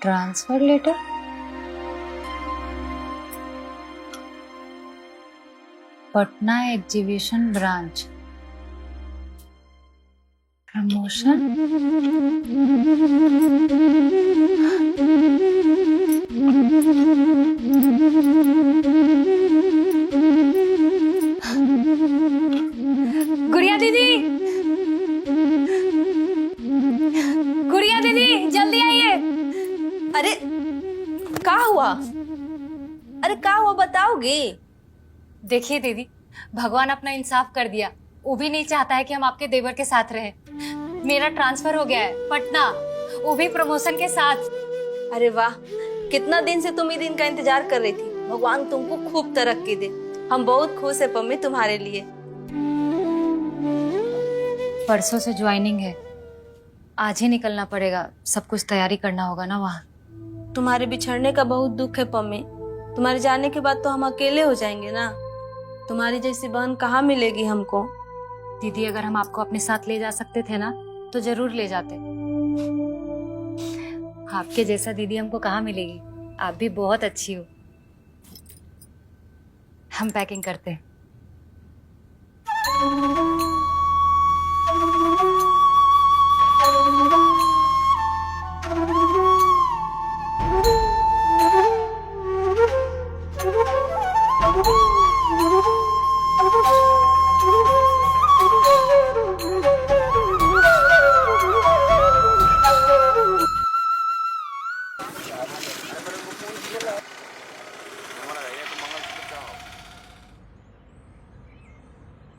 Transfer letter? Patna exhibition branch, promotion. Gudiya दीदी, गुड़िया दीदी जल्दी आइए। अरे क्या हुआ? अरे क्या हुआ बताओगे? देखिए दीदी, भगवान अपना इंसाफ कर दिया। वो भी नहीं चाहता है कि हम आपके देवर के साथ रहें। मेरा ट्रांसफर हो गया है पटना, वो भी प्रमोशन के साथ। अरे वाह, कितना दिन से तुम ये दिन का इंतजार कर रही थी। भगवान तुमको खूब तरक्की दे। हम बहुत खुश है पम्मी तुम्हारे लिए। परसों से ज्वाइनिंग है, आज ही निकलना पड़ेगा। सब कुछ तैयारी करना होगा ना वहाँ। तुम्हारे बिछड़ने का बहुत दुख है पम्मी। तुम्हारे जाने के बाद तो हम अकेले हो जाएंगे ना। तुम्हारी जैसी बहन कहाँ मिलेगी हमको। दीदी, अगर हम आपको अपने साथ ले जा सकते थे ना तो जरूर ले जाते। आपके जैसा दीदी हमको कहाँ मिलेगी। आप भी बहुत अच्छी हो। हम पैकिंग करते हैं।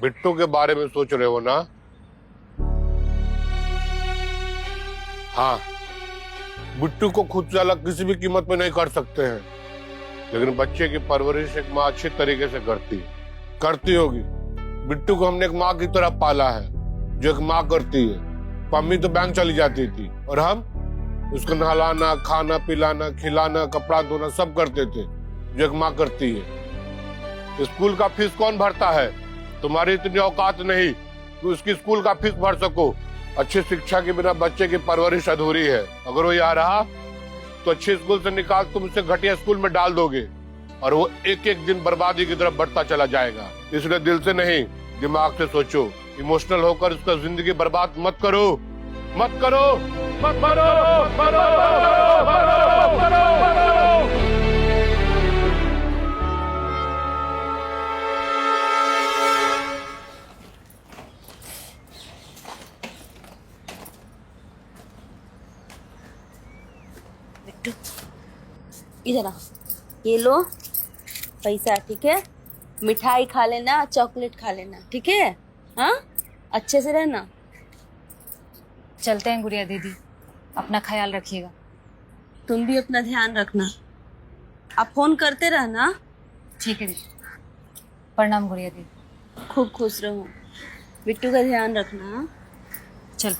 बिट्टू के बारे में सोच रहे हो ना? हाँ, बिट्टू को खुद से अलग किसी भी कीमत में नहीं कर सकते हैं, लेकिन बच्चे की परवरिश एक माँ अच्छी तरीके से करती होगी। बिट्टू को हमने एक माँ की तरह पाला है, जो एक माँ करती है। पम्मी तो बैंक चली जाती थी और हम उसको नहलाना, खाना पिलाना, खिलाना, कपड़ा धोना सब करते थे, जो एक माँ करती है। स्कूल का फीस कौन भरता है? तुम्हारी इतनी औकात नहीं कि उसकी स्कूल का फीस भर सको। अच्छी शिक्षा के बिना बच्चे की परवरिश अधूरी है। अगर वो यहाँ रहा तो अच्छे स्कूल से निकाल तुम उसे घटिया स्कूल में डाल दोगे और वो एक एक दिन बर्बादी की तरफ बढ़ता चला जाएगा। इसलिए दिल से नहीं, दिमाग से सोचो। इमोशनल होकर उसका जिंदगी बर्बाद मत करो, मत करो, मत करो, करो, करो, करो। बिट्टू इधर आ, ये लो पैसा, ठीक है? मिठाई खा लेना, चॉकलेट खा लेना, ठीक है? हाँ, अच्छे से रहना। चलते हैं गुड़िया दीदी, अपना ख्याल रखिएगा। तुम भी अपना ध्यान रखना। आप फोन करते रहना। ठीक है दीदी, प्रणाम गुड़िया दीदी। खूब खुश रहो। बिट्टू का ध्यान रखना। हाँ? चल।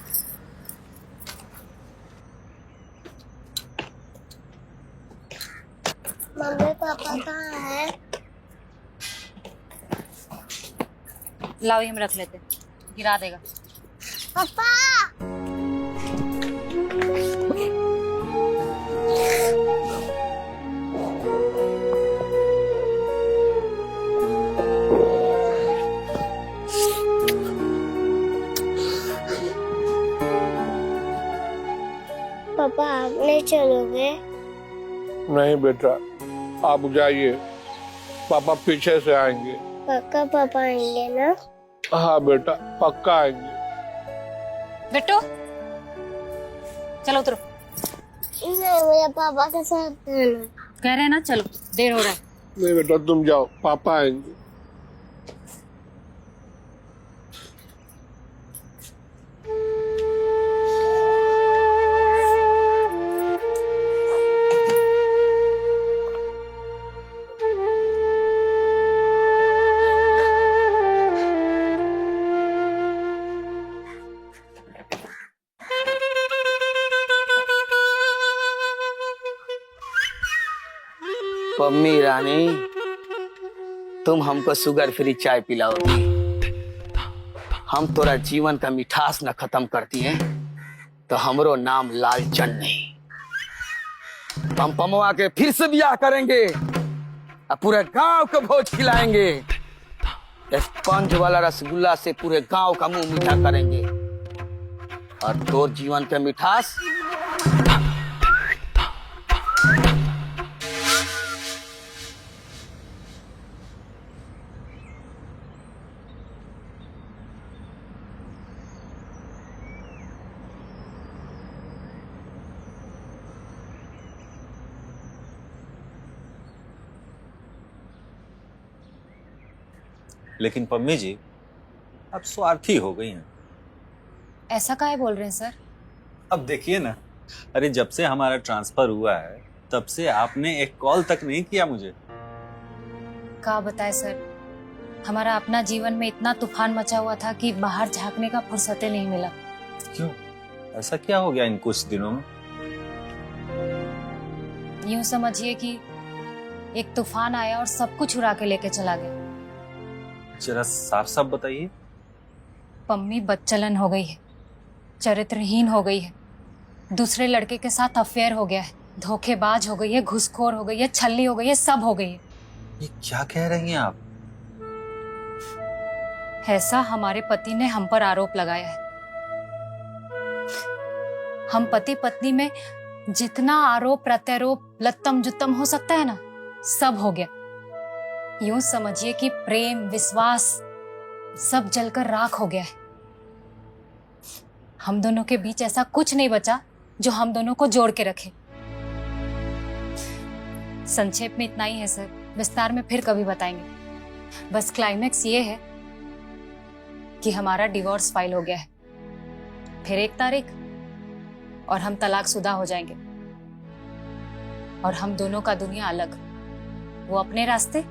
मम्मी पापा कहाँ है? लाओ, ये हम रख लेते, गिरा देगा। पापा पापा आप नहीं चलोगे? नहीं बेटा, आप जाइए, पापा पीछे से आएंगे। पक्का पापा आएंगे ना? हाँ बेटा, पक्का आएंगे। बिट्टू चलो उतरो। नहीं, मुझे पापा के साथ रहना। कह रहे हैं ना, चलो, देर हो रहा है। नहीं बेटा, तुम जाओ, पापा आएंगे। पम्मी रानी, तुम हमको शुगर फ्री चाय पिलाओ। हम तोरा जीवन का मिठास न खत्म करती है तो हमरो नाम लालचंद नहीं। हम पमवा के फिर से ब्याह करेंगे और पूरे गांव को भोज खिलाएंगे। स्पंज वाला रसगुल्ला से पूरे गांव का मुंह मीठा करेंगे और तोर जीवन के मिठास लेकिन पम्मी जी आप स्वार्थी हो गई हैं। ऐसा काहे बोल रहे हैं सर? अब देखिए ना, अरे जब से हमारा ट्रांसफर हुआ है तब से आपने एक कॉल तक नहीं किया मुझे। क्या बताए सर, हमारा अपना जीवन में इतना तूफान मचा हुआ था कि बाहर झांकने का फुर्सतें नहीं मिला। क्यों, ऐसा क्या हो गया इन कुछ दिनों में? यूं समझिए कि एक तूफान आया और सब कुछ उड़ा के लेके चला गया। जरा साफ साफ बताइए। पम्मी बदचलन हो गई है, चरित्रहीन हो गई है, दूसरे लड़के के साथ अफेयर हो गया है, धोखेबाज हो गई है, घुसखोर हो गई है, छल्ली हो गई है, सब हो गई है। ये क्या कह रही हैं आप? ऐसा हमारे पति ने हम पर आरोप लगाया है। हम पति पत्नी में जितना आरोप प्रत्यारोप लत्तम जुत्तम हो सकता है ना, सब हो गया। यूं समझिए कि प्रेम विश्वास सब जलकर राख हो गया है। हम दोनों के बीच ऐसा कुछ नहीं बचा जो हम दोनों को जोड़ के रखे। संक्षेप में इतना ही है सर, विस्तार में फिर कभी बताएंगे। बस क्लाइमेक्स ये है कि हमारा डिवोर्स फाइल हो गया है, फिर 1 तारीख और हम तलाकशुदा हो जाएंगे और हम दोनों का दुनिया अलग, वो अपने रास्ते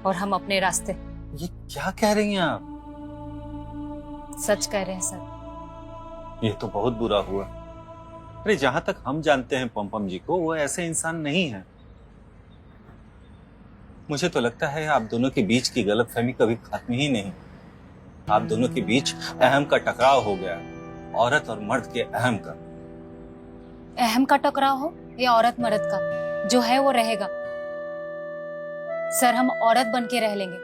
और हम अपने रास्ते। ये क्या कह रही हैं आप? सच कह रहे हैं सर। ये तो बहुत बुरा हुआ। अरे जहां तक हम जानते हैं पम जी को, वो ऐसे इंसान नहीं है। मुझे तो लगता है आप दोनों के बीच की गलतफहमी कभी खत्म ही नहीं। आप दोनों के बीच अहम का टकराव हो गया, औरत और मर्द के अहम का। अहम का टकराव हो या औरत मर्द का, जो है वो रहेगा। सर हम औरत बन के रह लेंगे,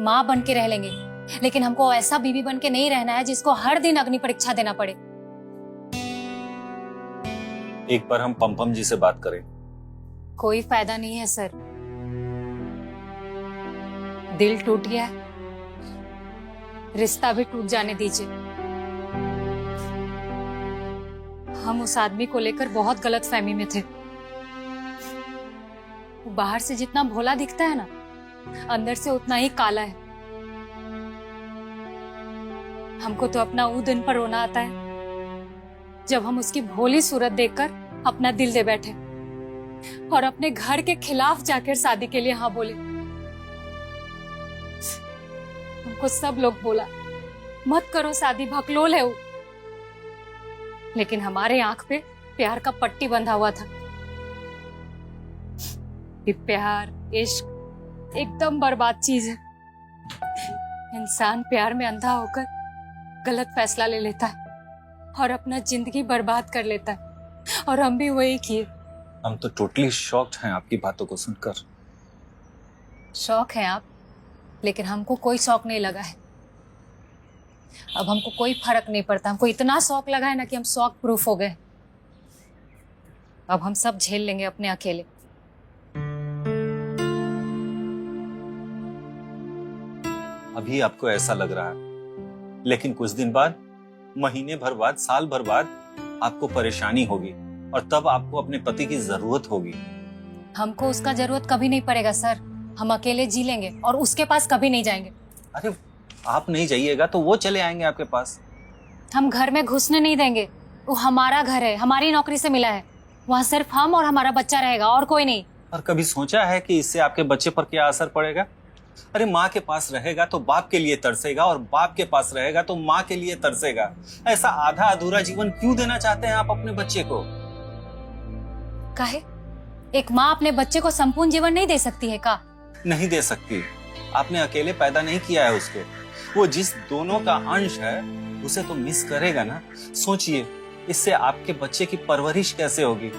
माँ बन के रह लेंगे, लेकिन हमको ऐसा बीवी बन के नहीं रहना है जिसको हर दिन अग्नि परीक्षा देना पड़े। एक बार हम पम जी से बात करें। कोई फायदा नहीं है सर, दिल टूट गया है, रिश्ता भी टूट जाने दीजिए। हम उस आदमी को लेकर बहुत गलतफहमी में थे। वो बाहर से जितना भोला दिखता है ना, अंदर से उतना ही काला है। हमको तो अपना वो दिन पर रोना आता है जब हम उसकी भोली सूरत देखकर अपना दिल दे बैठे और अपने घर के खिलाफ जाकर शादी के लिए हाँ बोले। हमको सब लोग बोला मत करो शादी, भकलोल है वो, लेकिन हमारे आंख पे प्यार का पट्टी बंधा हुआ था। ये प्यार इश्क एकदम बर्बाद चीज है। इंसान प्यार में अंधा होकर गलत फैसला ले लेता है और अपना जिंदगी बर्बाद कर लेता है, और हम भी वही किए। हम तो टोटली शॉक्ड हैं आपकी बातों को सुनकर। शौक है आप, लेकिन हमको कोई शौक नहीं लगा है। अब हमको कोई फर्क नहीं पड़ता। हमको इतना शौक लगा है ना कि हम शौक प्रूफ हो गए। अब हम सब झेल लेंगे अपने अकेले। अभी आपको ऐसा लग रहा है, लेकिन कुछ दिन बाद, महीने भर बाद, साल भर बाद आपको परेशानी होगी और तब आपको अपने पति की जरूरत होगी। हमको उसका जरूरत कभी नहीं पड़ेगा सर। हम अकेले जी लेंगे और उसके पास कभी नहीं जाएंगे। अरे आप नहीं जाइएगा तो वो चले आएंगे आपके पास। हम घर में घुसने नहीं देंगे। वो हमारा घर है, हमारी नौकरी से मिला है। वहाँ सिर्फ हम और हमारा बच्चा रहेगा और कोई नहीं। और कभी सोचा है कि इससे आपके बच्चे पर क्या असर पड़ेगा? अरे माँ के पास रहेगा तो बाप के लिए तरसेगा और बाप के पास रहेगा तो माँ के लिए तरसेगा। ऐसा आधा अधूरा जीवन क्यों देना चाहते हैं आप अपने बच्चे को? काहे? एक माँ अपने बच्चे को संपूर्ण जीवन नहीं दे सकती है का? नहीं दे सकती। आपने अकेले पैदा नहीं किया है उसको। वो जिस दोनों का अंश है उसे तो मिस करेगा ना। सोचिए, इससे आपके बच्चे की परवरिश कैसे होगी,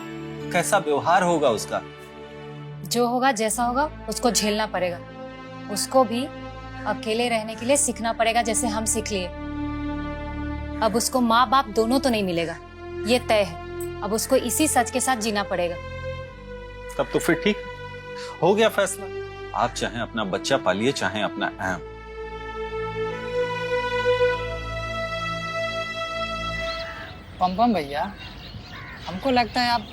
कैसा व्यवहार होगा उसका? जो होगा जैसा होगा उसको झेलना पड़ेगा। उसको भी अकेले रहने के लिए सीखना पड़ेगा, जैसे हम सीख लिए। अब उसको माँ बाप दोनों तो नहीं मिलेगा, ये तय है। अब उसको इसी सच के साथ जीना पड़ेगा। तब तो फिर ठीक हो गया फैसला। आप चाहे अपना बच्चा पालिए, चाहे अपना अहम। पम भैया, हमको लगता है आप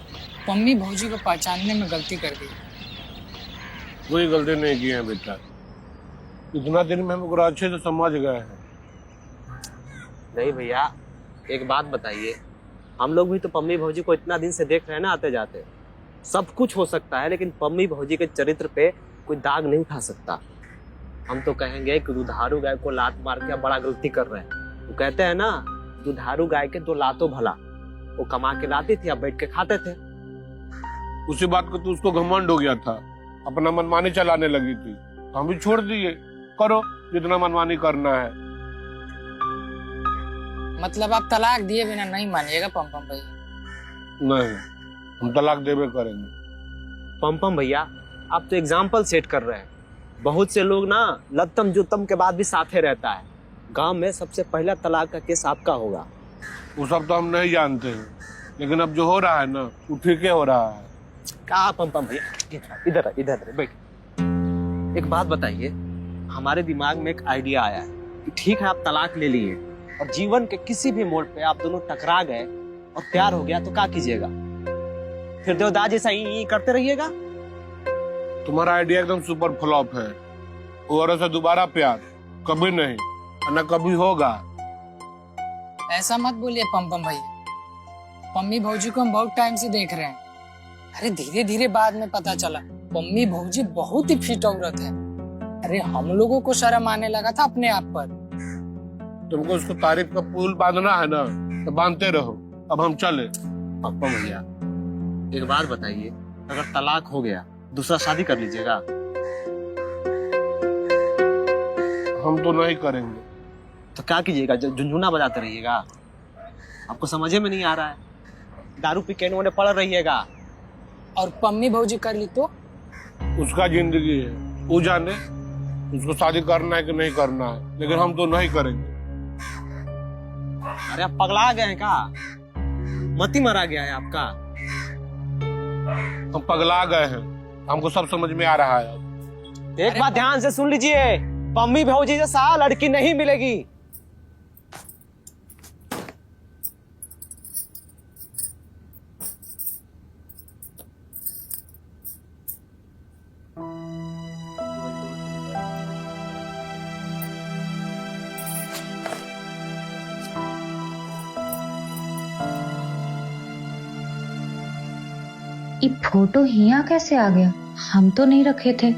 पम्मी भौजी को पहचानने में गलती कर दी। कोई गलती नहीं की है बेटा, इतना दिन में हमको अच्छे से समझ गए हैं। नहीं भैया, एक बात बताइए, हम लोग भी तो पम्मी भौजी को इतना दिन से देख रहे हैं ना आते जाते। सब कुछ हो सकता है, लेकिन पम्मी भौजी के चरित्र पे कोई दाग नहीं खा सकता। हम तो कहेंगे कि दुधारू गाय को लात मार के बड़ा गलती कर रहे हैं। वो कहते हैं ना, दुधारू गाय के दो लातों भला। वो कमा के लाती थी, अब बैठ के खाते थे। उसी बात को तो उसको घमंड हो गया था, अपना मनमानी चलाने लगी थी, तो हम भी छोड़ दिए। करो जितना मनमानी करना है। मतलब आप तलाक दिए बिना नहीं मानिएगा पम भैया? नहीं, हम तलाक देवे करेंगे। पम भैया, आप तो एग्जाम्पल सेट कर रहे हैं। बहुत से लोग ना लत्तम जुत्तम के बाद भी साथे रहता है। गांव में सबसे पहला तलाक का केस आपका होगा। वो सब तो हम नहीं जानते हैं, लेकिन अब जो हो रहा है ना, वो ठीक हो रहा है। कहा पम भैया, इधर बैठ। एक बात बताइए, हमारे दिमाग में एक आइडिया आया है कि ठीक है आप तलाक ले लिए और जीवन के किसी भी मोड़ पे आप दोनों टकरा गए और प्यार हो गया, तो क्या कीजिएगा? फिर देवदास जैसा ही करते रहिएगा? तुम्हारा आइडिया एकदम सुपर फ्लॉप है। वो औरत से दोबारा प्यार कभी नहीं, और न कभी होगा। ऐसा मत बोलिए पम भैया। पम्मी भौजी को हम बहुत टाइम से देख रहे हैं। अरे धीरे धीरे बाद में पता चला पम्मी भौजी बहुत ही फिट औरत है। अरे हम लोगों को शर्म आने लगा था अपने आप पर। तुमको उसको तारीफ का पुल बांधना है ना, तो बांधते रहो। अब हम चले। पप्पा भैया, एक बात बताइए, अगर तलाक हो गया दूसरा शादी कर लीजिएगा? हम तो नहीं करेंगे। तो क्या कीजिएगा? झुनझुना बजाते रहिएगा? आपको समझ में नहीं आ रहा है? दारू पी के उन्हें पड़ रहिएगा? और पम्मी भौजी कर ली तो? उसका जिंदगी है, वो जाने उसको शादी करना है कि नहीं करना है, लेकिन हम तो नहीं करेंगे। अरे आप पगला गए हैं क्या? मती मरा गया है आपका? हम पगला गए हैं, हमको सब समझ में आ रहा है। एक बात ध्यान से सुन लीजिए, पम्मी भौजी जैसा लड़की नहीं मिलेगी। ये फोटो हिया कैसे आ गया? हम तो नहीं रखे थे।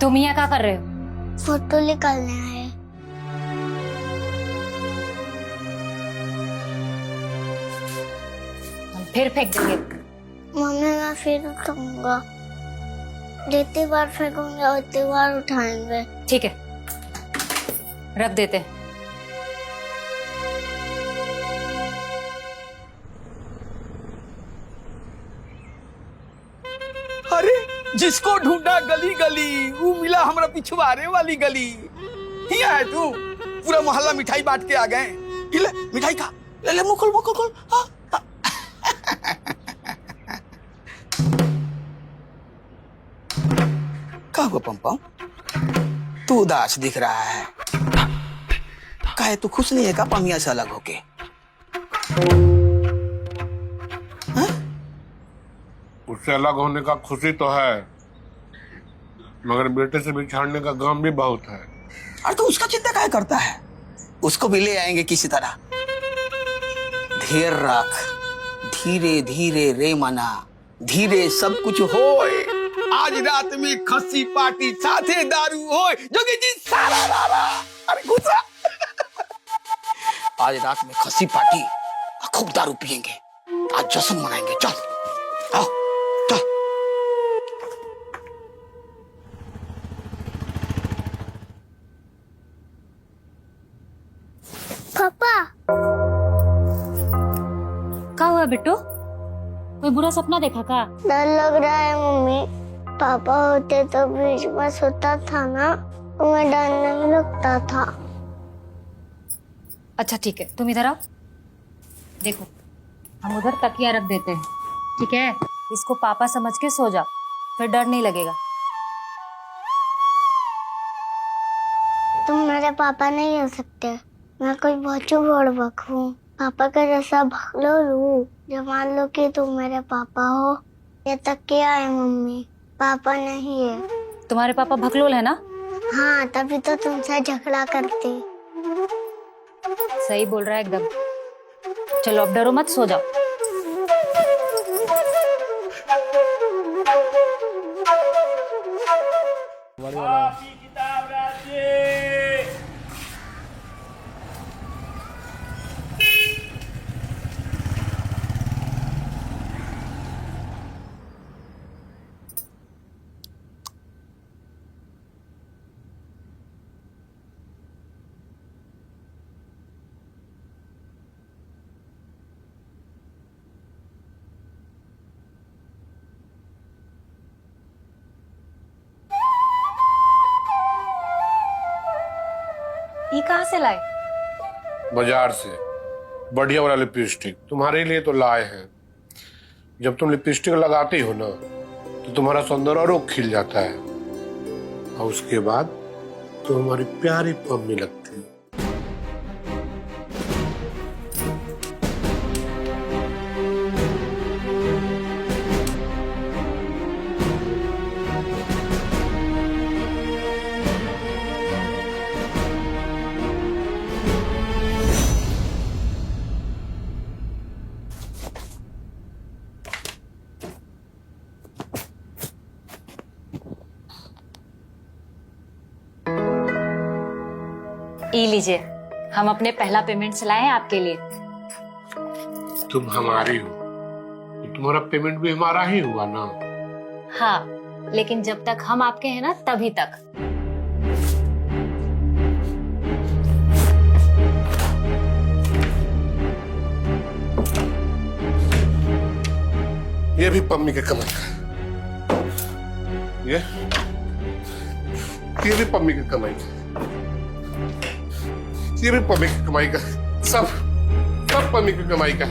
तुम यहाँ क्या कर रहे हो? फोटो निकालने आए। हम फिर फेंक देंगे। मम्मी मैं फिर उठाऊंगा। जितनी बार फेंकूंगा उतनी बार उठाएंगे। ठीक है, रख देते हैं। अरे जिसको ढूंढा गली गली, वो मिला हमरा पिछवाड़े वाली गली। ही है तू? पूरा मोहल्ला मिठाई बांट के आ गए। ले मिठाई खा, ले मुकुल मुकुल मुकुल। का हुआ पम? तू उदास दिख रहा है। काहे तू खुश नहीं है का पमिया से अलग होके? उससे अलग होने का खुशी तो है, मगर बेटे से बिछाड़ने का गम भी बहुत है। अरे तो उसका चिंता क्या करता है, उसको भी ले आएंगे किसी तरह। धीर रख, धीरे धीरे रे मना, धीरे सब कुछ होए। आज रात में खस्सी पार्टी साथे दारू होए। जोगी जी सारा रारा, अरे घुसा। आज रात में खस्सी पार्टी, खूब दारू पियेंगे, आज जश्न मनाएंगे। चल आओ चल। पापा क्या हुआ बिट्टू, कोई बुरा सपना देखा का? डर लग रहा है मम्मी। पापा होते तो बीच में सोता था ना, तो मैं डर नहीं लगता था। अच्छा ठीक है, तुम इधर आओ। देखो हम उधर तकिया रख देते हैं, ठीक है? इसको पापा समझ के सो जाओ, फिर डर नहीं लगेगा। तुम मेरे पापा नहीं हो सकते। मैं कोई बहुत बड़बक हूँ। पापा का जैसा भगलो लू, जो मान लो कि तुम मेरे पापा हो। ये तकिया है मम्मी, पापा नहीं है। तुम्हारे पापा भकलोल है ना? हाँ, तभी तो तुमसे झगड़ा करते। सही बोल रहा है एकदम। चलो अब डरो मत, सो जाओ। ये कहाँ से लाए? बाजार से बढ़िया वाला लिपस्टिक तुम्हारे लिए तो लाए हैं। जब तुम लिपस्टिक लगाती हो ना, तो तुम्हारा सौंदर्य और खिल जाता है, और उसके बाद तो हमारी प्यारी पम्मी लगती है। ये लीजिए, हम अपने पहला पेमेंट लाए हैं आपके लिए। तुम हमारी हो तो तुम्हारा पेमेंट भी हमारा ही हुआ ना। हाँ, लेकिन जब तक हम आपके हैं ना, तभी तक। ये भी पम्मी के कमाई का, ये भी पम्मी की कमाई का, ये भी पम्मी की कमाई का, सब पम्मी की कमाई का।